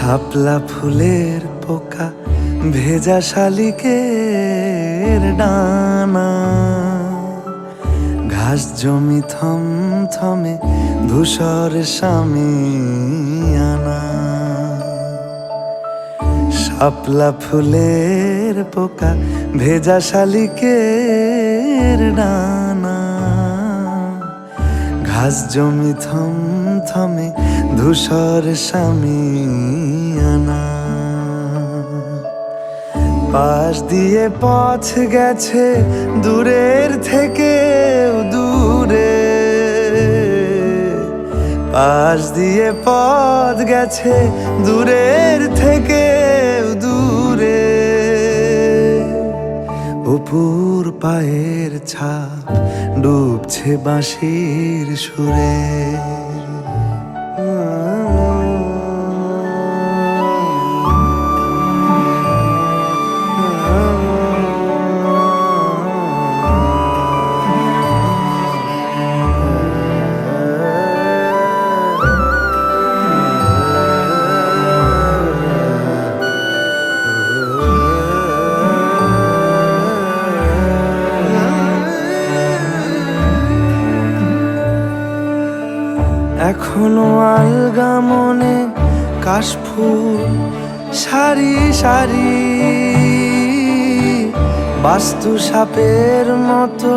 শাপলা ফুলের পোকা ভেজা শালিকের ডানা, ঘাস জমি থমথমে ধূসর শামিয়ানা। শাপলা ফুলের পোকা ভেজা শালিকের ডানা, ঘাস জমি থমথমে ধূসর শামিয়ানা। পাশ দিয়ে পথ গেছে দূরের থেকে দূরে, পাশ দিয়ে পথ গেছে দূরের থেকে দূরে। অপুর পায়ের ছাপ ডুবছে বাঁশির সুরে। এখনো আলগা মনে কাশফুল সারি সারি, বাস্তু সাপের মতো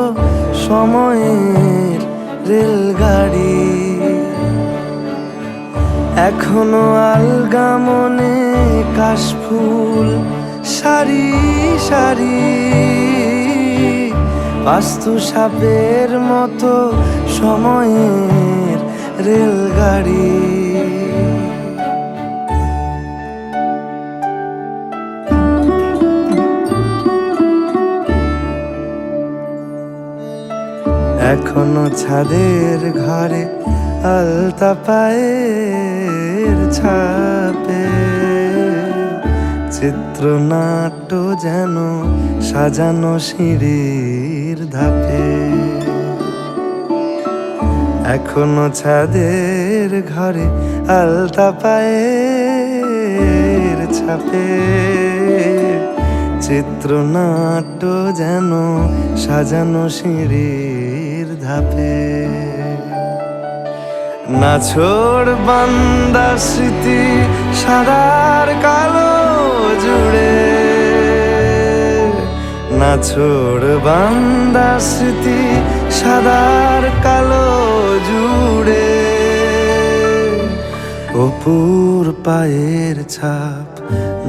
সময়ের রেলগাড়ি। এখনো আলগা মনে কাশফুল সারি সারি, বাস্তু সাপের মতো সময়ের রেলগাড়ি। এখনো ছাদের ঘরে আলতা পায়ের ছাপে, চিত্রনাট্য যেন সাজানো সিঁড়ির ধাপে। এখনো ছাদের ঘরে আলতা পায়ের ছাপে, চিত্রনাট্য যেন সাজানো সিঁড়ির ধাপে। নাছোড় বান্দা স্মৃতি সাদার কালো জুড়ে, নাছোড় বান্দা স্মৃতি সাদার কালো জুড়ে। অপুর পায়ের ছাপ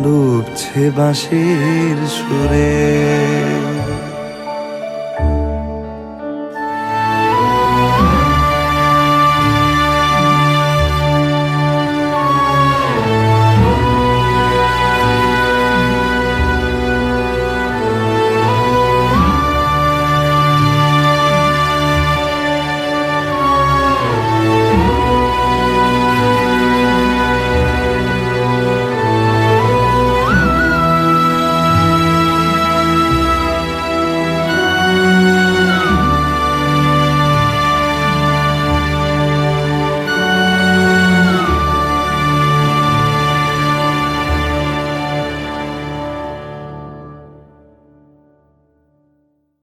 ডুবছে বাঁশির সুরে।